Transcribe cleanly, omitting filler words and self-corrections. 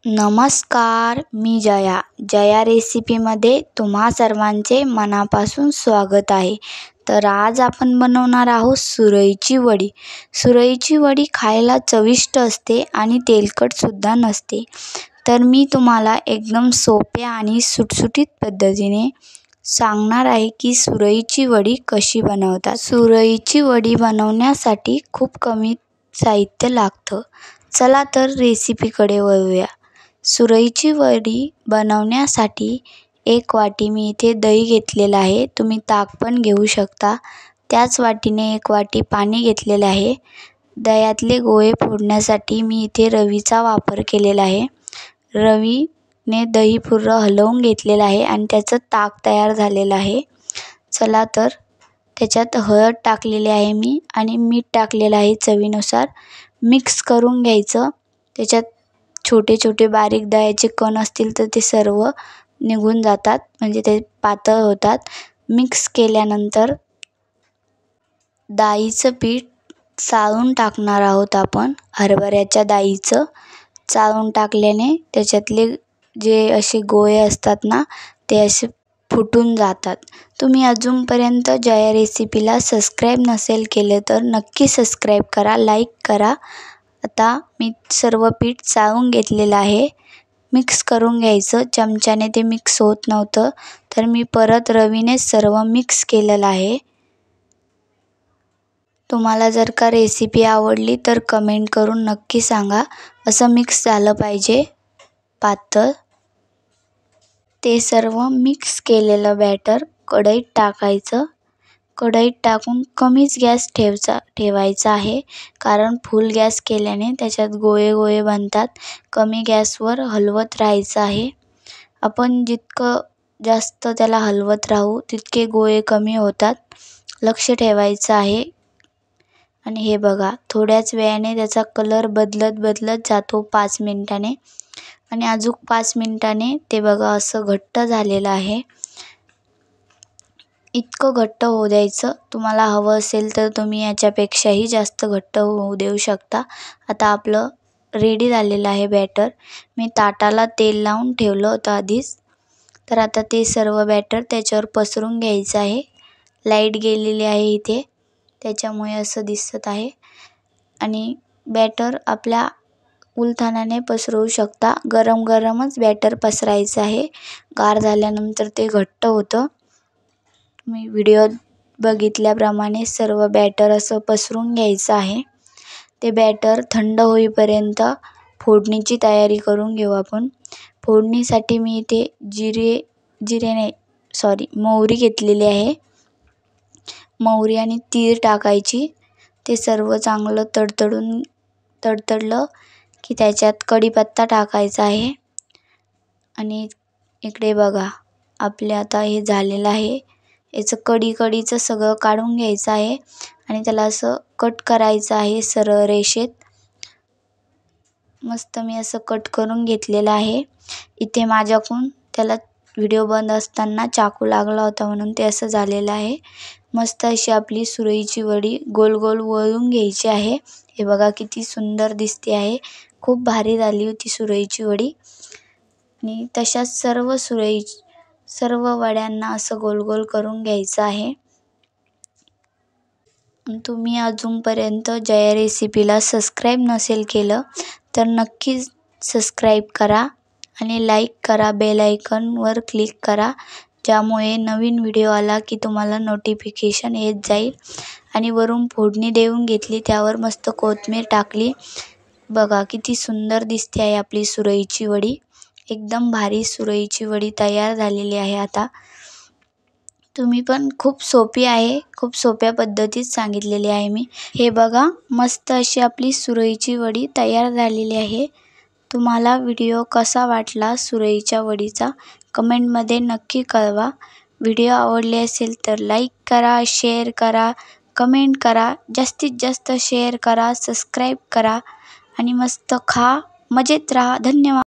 नमस्कार, मी जया रेसिपीमध्ये तुम्हा सर्वांचे मनापासून स्वागत आहे. तर आज आपण बनवणार आहोत सुरईची वडी. सुरईची वडी खायला चविष्ट असते आणि तेलकटसुद्धा नसते. तर मी तुम्हाला एकदम सोप्या आणि सुटसुटीत पद्धतीने सांगणार आहे की सुरईची वडी कशी बनवतात. सुरईची वडी बनवण्यासाठी खूप कमी साहित्य लागतं. चला तर रेसिपीकडे वळूया. सुरईची वडी बनवण्यासाठी 1 वाटी मी इथे दही घेतलेलं आहे. तुम्ही ताक पण घेऊ शकता. त्याच वाटीने 1 वाटी पाणी घेतलेलं आहे. दह्यातले गोळे फोडण्यासाठी मी इथे रवीचा वापर केलेला आहे. रवीने दही पूर्ण हलवून घेतलेलं आहे आणि त्याचं ताक तयार झालेलं आहे. चला तर त्याच्यात हळद टाकलेली आहे मी आणि मीठ टाकलेलं आहे चवीनुसार. मिक्स करून घ्यायचं. त्याच्यात छोटे छोटे बारीक दह्याचे कण असतील तर ते सर्व निघून जातात, म्हणजे ते पातळ होतात. मिक्स केल्यानंतर डाळीचं पीठ चाळून टाकणार आहोत आपण. हरभऱ्याच्या डाळीचं चाळून टाकल्याने त्याच्यातले जे असे गोळे असतात ना, ते असे फुटून जातात. तुम्ही अजूनपर्यंत जया रेसिपीला सबस्क्राईब नसेल केलं तर नक्की सबस्क्राईब करा, लाईक करा. आता मी सर्व पीठ चाळून घेतलेलं आहे. मिक्स करून घ्यायचं. चमच्याने ते मिक्स होत नव्हतं, तर मी परत रवीने सर्व मिक्स केलेलं आहे. तुम्हाला जर का रेसिपी आवडली तर कमेंट करून नक्की सांगा. असं मिक्स झालं पाहिजे पातळ. ते सर्व मिक्स केलेलं बॅटर कढईत टाकायचं. कढईत टाकून कमीच गॅस ठेवायचा आहे, कारण फुल गॅस केल्याने त्याच्यात गोळे गोळे बनतात. कमी गॅसवर हलवत राहायचं आहे. आपण जितकं जास्त त्याला हलवत राहू तितके गोळे कमी होतात. लक्ष ठेवायचं आहे. आणि हे बघा, थोड्याच वेळाने त्याचा कलर बदलत जातो 5 मिनिटाने. आणि अजून 5 मिनिटाने ते बघा असं घट्ट झालेलं आहे. इतकं घट्ट होऊ द्यायचं. तुम्हाला हवं असेल तर तुम्ही याच्यापेक्षाही जास्त घट्ट होऊ देऊ शकता. आता आपलं रेडी झालेलं आहे बॅटर. मी ताटाला तेल लावून ठेवलं होतं आधीच. तर आता ते सर्व बॅटर त्याच्यावर पसरून घ्यायचं आहे. लाईट गेलेली आहे इथे, त्याच्यामुळे असं दिसत आहे. आणि बॅटर आपल्या उलथानाने पसरवू शकता. गरमच बॅटर पसरायचं आहे. गार झाल्यानंतर ते घट्ट होतं. मी व्हिडिओत बघितल्याप्रमाणे सर्व बॅटर असं पसरून घ्यायचं आहे. ते बॅटर थंड होईपर्यंत फोडणीची तयारी करून घेऊ आपण. फोडणीसाठी मी इथे मोहरी घेतलेली आहे. मोहरी आणि तीळ टाकायची. ते सर्व चांगलं तडतडलं की त्याच्यात कढीपत्ता टाकायचा आहे. आणि इकडे बघा, आपले आता हे झालेलं आहे. याचं कढीचं सगळं काढून घ्यायचं आहे आणि त्याला असं कट करायचं आहे सरळ रेषेत. मस्त मी असं कट करून घेतलेलं आहे. इथे माझ्याकडून त्याला व्हिडिओ बंद असताना चाकू लागला होता, म्हणून ते असं झालेलं आहे. मस्त अशी आपली सुरईची वडी गोल गोल वळून घ्यायची आहे. हे बघा किती सुंदर दिसते आहे. खूप भारी झाली होती सुरईची वडी. आणि तशाच सर्व वड्यांना असं गोल गोल करून घ्यायचं आहे. तुम्ही अजूनपर्यंत जया रेसिपीला सबस्क्राईब नसेल केलं तर नक्कीच सबस्क्राईब करा आणि लाईक करा. बेल आयकॉनवर क्लिक करा, ज्यामुळे नवीन व्हिडिओ आला की तुम्हाला नोटिफिकेशन येत जाईल. आणि वरून फोडणी देऊन घेतली, त्यावर मस्त कोथिंबीर टाकली. बघा किती सुंदर दिसते आहे आपली सुरईची वडी. एकदम भारी सुरईची वडी तयार झालेली आहे. आता तुम्ही पण खूप सोपी आहे, खूप सोप्या पद्धतीत सांगितलेली आहे मी. हे बघा, मस्त अशी आपली सुरईची वडी तयार झालेली आहे. तुम्हाला व्हिडिओ कसा वाटला सुरईच्या वडीचा कमेंटमध्ये नक्की कळवा. व्हिडिओ आवडले असेल तर लाईक करा, शेअर करा, कमेंट करा. जास्तीत जास्त शेअर करा, सबस्क्राईब करा आणि मस्त खा, मजेत राहा. धन्यवाद.